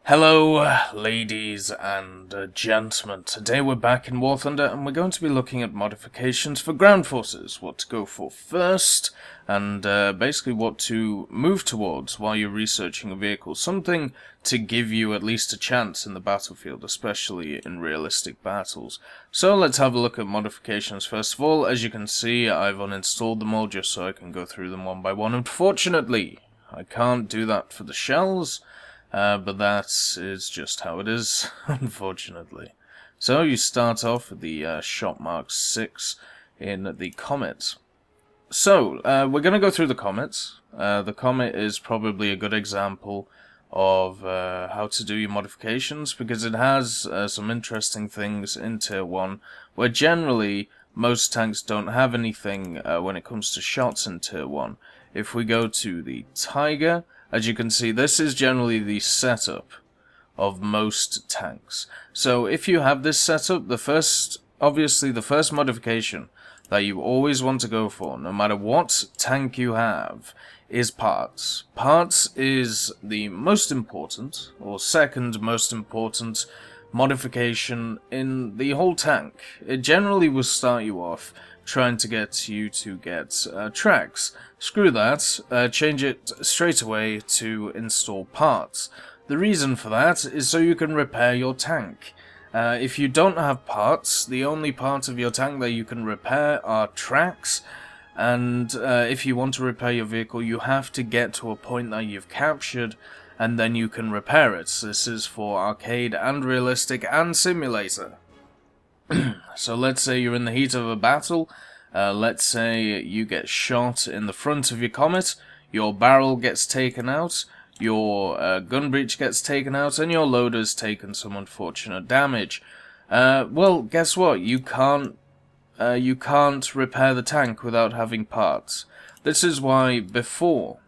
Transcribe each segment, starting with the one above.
Hello, ladies and gentlemen. Today we're back in War Thunder and we're going to be looking at modifications for ground forces, what to go for first, and basically what to move towards while you're researching a vehicle. Something to give you at least a chance in the battlefield, especially in realistic battles. So let's have a look at modifications first of all. As you can see, I've uninstalled them all just so I can go through them one by one. Unfortunately, I can't do that for the shells. But that is just how it is, unfortunately. So you start off with the shot mark 6 in the Comet. So, we're going to go through the Comets. The Comet is probably a good example of how to do your modifications, because it has some interesting things in Tier 1, where generally most tanks don't have anything when it comes to shots in Tier 1. If we go to the Tiger, as you can see, this is generally the setup of most tanks. So if you have this setup, obviously the first modification that you always want to go for, no matter what tank you have, is parts. Parts is the most important, or second most important, modification in the whole tank. It generally will start you off trying to get you to get tracks. Screw that, change it straight away to install parts. The reason for that is so you can repair your tank. If you don't have parts, the only part of your tank that you can repair are tracks, and if you want to repair your vehicle, you have to get to a point that you've captured, and then you can repair it. This is for arcade and realistic and simulator. So let's say you're in the heat of a battle, let's say you get shot in the front of your Comet, your barrel gets taken out, your gun breech gets taken out, and your loader's taken some unfortunate damage. Well, guess what? You can't repair the tank without having parts. This is why before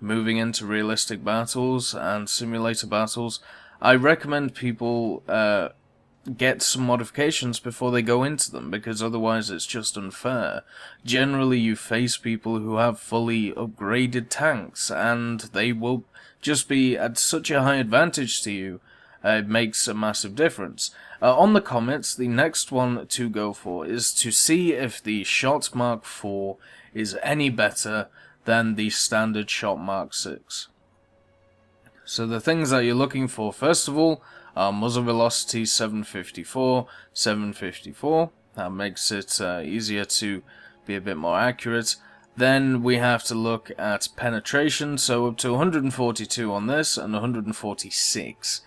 moving into realistic battles and simulator battles, I recommend people get some modifications before they go into them, because otherwise it's just unfair. Generally you face people who have fully upgraded tanks, and they will just be at such a high advantage to you, it makes a massive difference. On the Comets, the next one to go for is to see if the Shot Mark 4 is any better than the standard Shot Mark 6. So the things that you're looking for, first of all, muzzle velocity 754, 754. That makes it easier to be a bit more accurate. Then we have to look at penetration, so up to 142 on this and 146.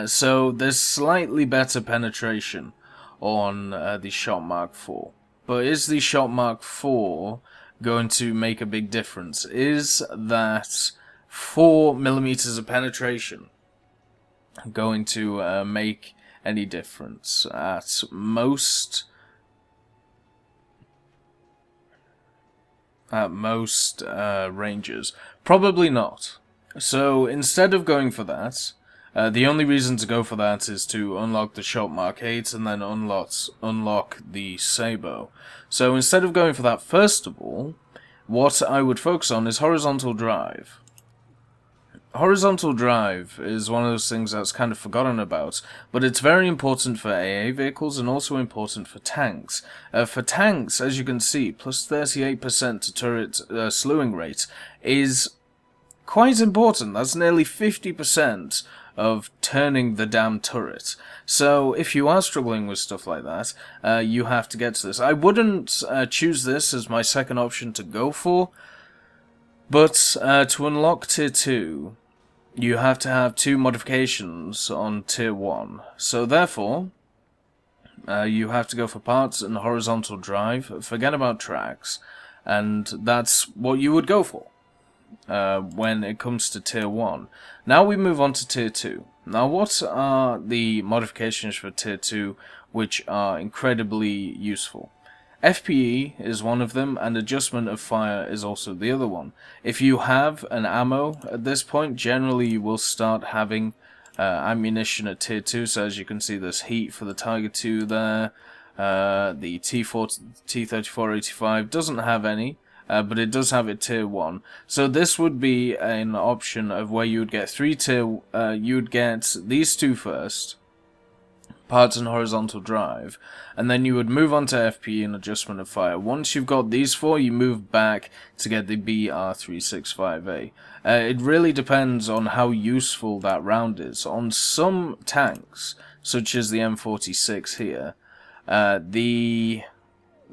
So there's slightly better penetration on the Shot Mark 4. But is the Shot Mark 4 going to make a big difference? Is that 4mm of penetration going to make any difference? At most ranges? Probably not. So instead of going for that, the only reason to go for that is to unlock the Shot Mark 8 and then unlock the Sabo. So instead of going for that, first of all, what I would focus on is horizontal drive. Horizontal drive is one of those things that's kind of forgotten about, but it's very important for AA vehicles and also important for tanks. For tanks, as you can see, plus 38% to turret slewing rate is quite important. That's nearly 50% of turning the damn turret. So if you are struggling with stuff like that, you have to get to this. I wouldn't choose this as my second option to go for, but to unlock Tier 2, you have to have 2 modifications on Tier 1. So therefore, you have to go for parts and horizontal drive. Forget about tracks. And that's what you would go for when it comes to Tier 1. Now we move on to Tier 2. Now what are the modifications for Tier 2 which are incredibly useful? FPE is one of them, and adjustment of fire is also the other one. If you have an ammo at this point, generally you will start having ammunition at Tier 2, so as you can see there's heat for the Tiger 2 there. The T3485 doesn't have any. but it does have it tier 1. So this would be an option of where you would get you would get these two first, parts and horizontal drive, and then you would move on to FPE and adjustment of fire. Once you've got these 4, you move back to get the BR365A. It really depends on how useful that round is. On some tanks, such as the M46 here,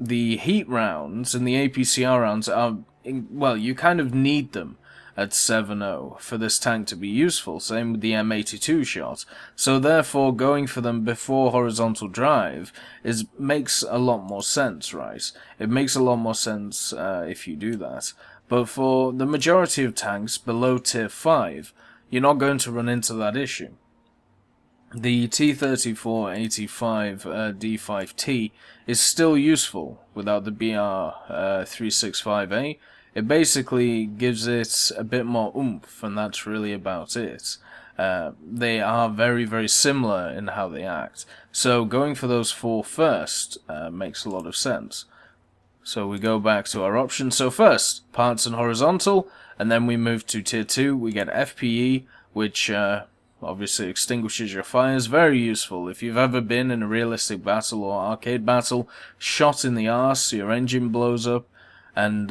the heat rounds and the APCR rounds are, well, you kind of need them at 7.0 for this tank to be useful, same with the M82 shot. So therefore, going for them before horizontal drive makes a lot more sense, right? It makes a lot more sense if you do that. But for the majority of tanks below tier 5, you're not going to run into that issue. The T-34-85 D5T is still useful without the BR365A. It basically gives it a bit more oomph, and that's really about it. They are very, very similar in how they act. So going for those 4 first makes a lot of sense. So we go back to our options. So first, parts and horizontal, and then we move to tier 2. We get FPE, which obviously extinguishes your fires. Very useful. If you've ever been in a realistic battle or arcade battle, shot in the arse, your engine blows up, and,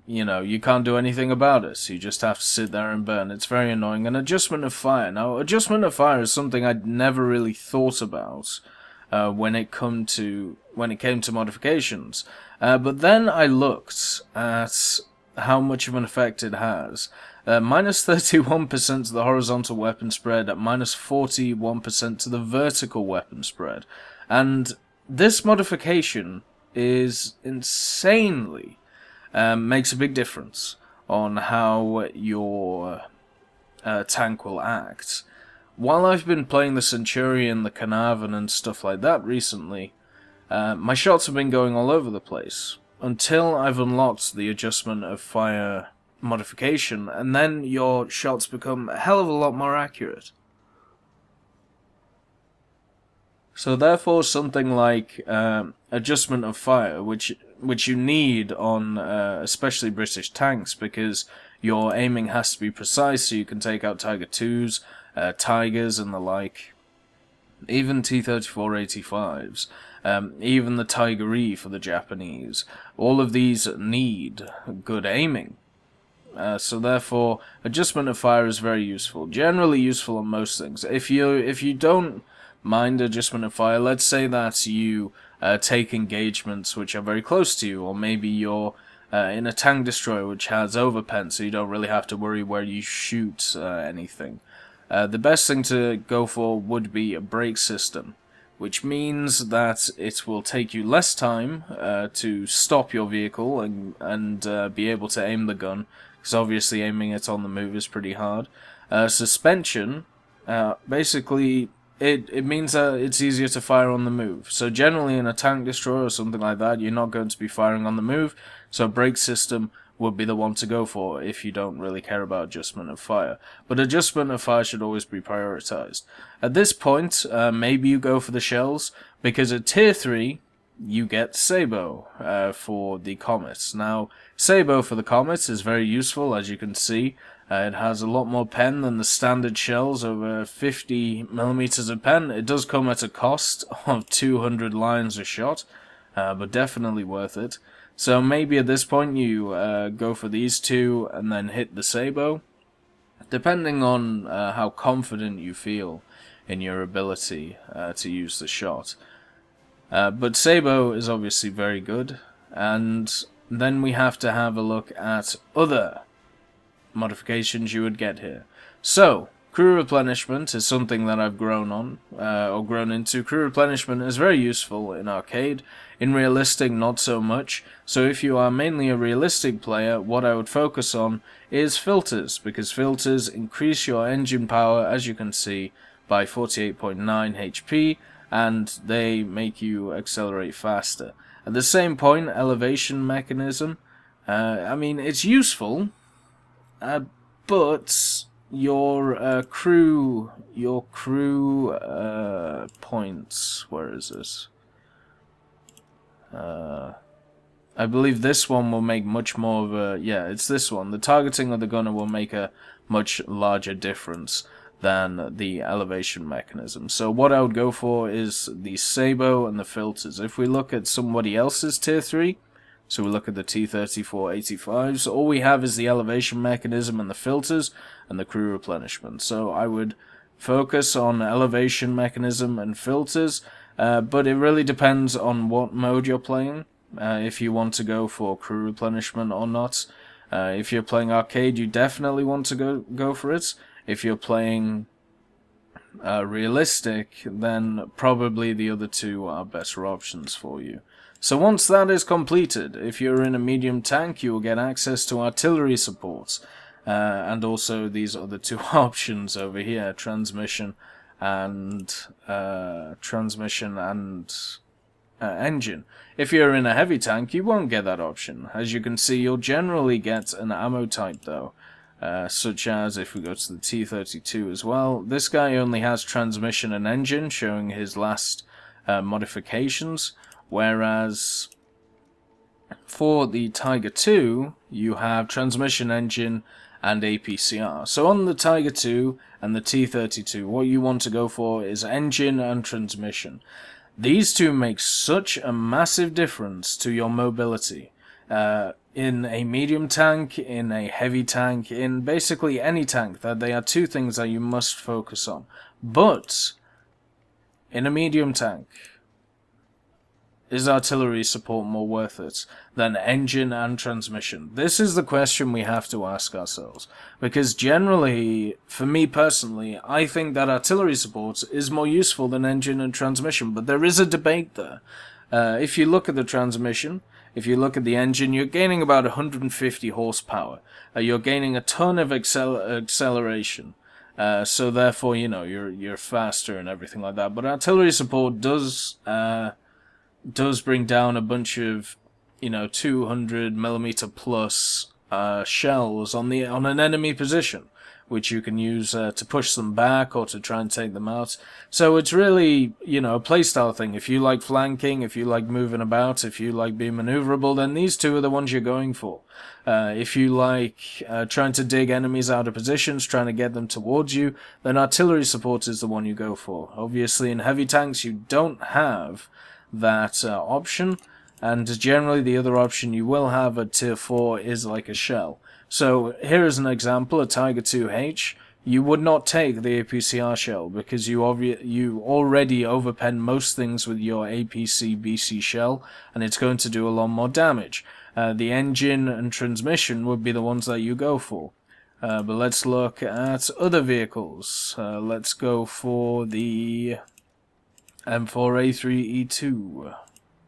you know, you can't do anything about it, so you just have to sit there and burn. It's very annoying. And adjustment of fire. Now, adjustment of fire is something I'd never really thought about when it came to modifications. But then I looked at how much of an effect it has. Minus 31% to the horizontal weapon spread, at minus 41% to the vertical weapon spread. And this modification is insanely... makes a big difference on how your tank will act. While I've been playing the Centurion, the Carnarvon and stuff like that recently, my shots have been going all over the place, until I've unlocked the adjustment of fire modification, and then your shots become a hell of a lot more accurate. So therefore something like adjustment of fire, which you need on especially British tanks, because your aiming has to be precise so you can take out Tiger 2s, Tigers and the like, even T-34-85s, even the Tiger E for the Japanese. All of these need good aiming. So therefore, adjustment of fire is very useful. Generally useful on most things. If you don't mind adjustment of fire, let's say that you take engagements which are very close to you, or maybe you're in a tank destroyer which has overpen, so you don't really have to worry where you shoot anything. The best thing to go for would be a brake system, which means that it will take you less time to stop your vehicle and be able to aim the gun, because obviously aiming it on the move is pretty hard. Suspension, basically, it means that it's easier to fire on the move. So generally in a tank destroyer or something like that, you're not going to be firing on the move, so a brake system would be the one to go for if you don't really care about adjustment of fire. But adjustment of fire should always be prioritized. At this point, maybe you go for the shells, because at tier 3, you get Sabo for the Comets. Now, Sabo for the Comets is very useful, as you can see. It has a lot more pen than the standard shells, over 50mm of pen. It does come at a cost of 200 lions a shot, but definitely worth it. So maybe at this point you go for these two and then hit the Sabo, depending on how confident you feel in your ability to use the shot. But Sabo is obviously very good, and then we have to have a look at other modifications you would get here. So, crew replenishment is something that I've grown into. Crew replenishment is very useful in arcade. In realistic, not so much. So if you are mainly a realistic player, what I would focus on is filters, because filters increase your engine power, as you can see, by 48.9 HP, and they make you accelerate faster. At the same point, elevation mechanism, I mean, it's useful, but your crew points, where is this? I believe this one will make much more of a... Yeah, it's this one. The targeting of the gunner will make a much larger difference than the elevation mechanism. So what I would go for is the Sabo and the filters. If we look at somebody else's tier 3, so we look at the T-34-85s, all we have is the elevation mechanism and the filters and the crew replenishment. So I would focus on elevation mechanism and filters, but it really depends on what mode you're playing, if you want to go for crew replenishment or not. If you're playing arcade, you definitely want to go for it. If you're playing realistic, then probably the other two are better options for you. So once that is completed, if you're in a medium tank, you will get access to artillery support, and also these other two options over here, transmission and engine. If you're in a heavy tank, you won't get that option. As you can see, you'll generally get an ammo type though. Such as, if we go to the T-32 as well, this guy only has transmission and engine, showing his last modifications, whereas for the Tiger II, you have transmission, engine, and APCR. So on the Tiger II and the T-32, what you want to go for is engine and transmission. These two make such a massive difference to your mobility. In a medium tank, in a heavy tank, in basically any tank, that they are two things that you must focus on. But in a medium tank, is artillery support more worth it than engine and transmission? This is the question we have to ask ourselves. Because generally, for me personally, I think that artillery support is more useful than engine and transmission. But there is a debate there. If you look at the transmission, if you look at the engine, you're gaining about 150 horsepower. You're gaining a ton of acceleration. So therefore, you know, you're faster and everything like that. But artillery support does bring down a bunch of, you know, 200mm plus shells on an enemy position, which you can use to push them back or to try and take them out. So it's really, you know, a playstyle thing. If you like flanking, if you like moving about, if you like being maneuverable, then these two are the ones you're going for. If you like trying to dig enemies out of positions, trying to get them towards you, then artillery support is the one you go for. Obviously, in heavy tanks, you don't have that option, and generally the other option you will have at tier 4 is like a shell. So here is an example, a Tiger 2H. You would not take the APCR shell because you already overpen most things with your APC BC shell, and it's going to do a lot more damage. The engine and transmission would be the ones that you go for. But let's look at other vehicles. Let's go for the M4A3E2.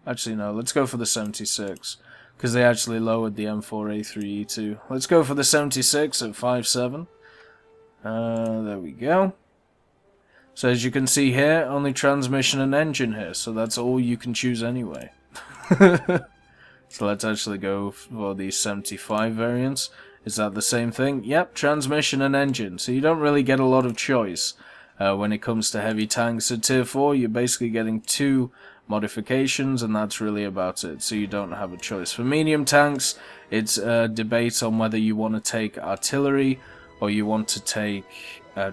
Actually, no, let's go for the 76, because they actually lowered the M4A3E2. Let's go for the 76 at 5.7. There we go. So as you can see here, only transmission and engine here, so that's all you can choose anyway. So let's actually go for the 75 variants. Is that the same thing? Yep, transmission and engine, so you don't really get a lot of choice. When it comes to heavy tanks at tier 4, you're basically getting 2 modifications, and that's really about it, so you don't have a choice. For medium tanks, it's a debate on whether you want to take artillery or you want to take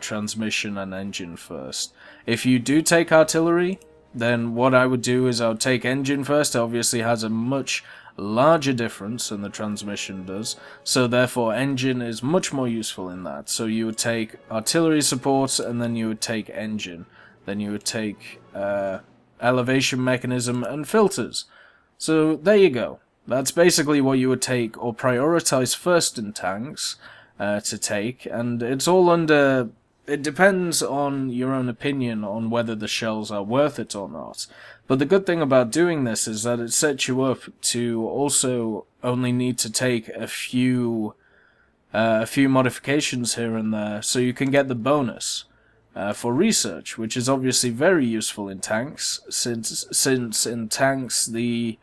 transmission and engine first. If you do take artillery, then what I would do is I would take engine first. It obviously has a much larger difference than the transmission does, so therefore engine is much more useful in that. So you would take artillery support, and then you would take engine, then you would take elevation mechanism and filters. So there you go. That's basically what you would take or prioritize first in tanks to take, and it's all under... It depends on your own opinion on whether the shells are worth it or not. But the good thing about doing this is that it sets you up to also only need to take a few modifications here and there, so you can get the bonus for research, which is obviously very useful in tanks, since in tanks the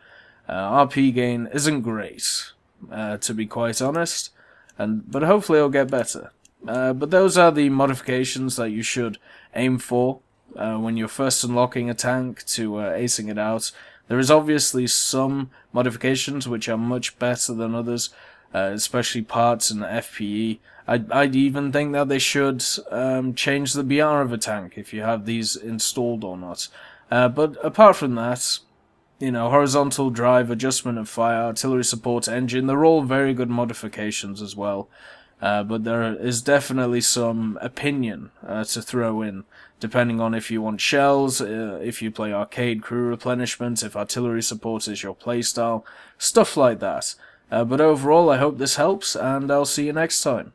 RP gain isn't great, to be quite honest, but hopefully it'll get better. But those are the modifications that you should aim for when you're first unlocking a tank to acing it out. There is obviously some modifications which are much better than others, especially parts and FPE. I'd even think that they should change the BR of a tank if you have these installed or not. But apart from that, you know, horizontal drive, adjustment of fire, artillery support engine, they're all very good modifications as well. But there is definitely some opinion to throw in, depending on if you want shells, if you play arcade crew replenishment, if artillery support is your playstyle, stuff like that. But overall, I hope this helps, and I'll see you next time.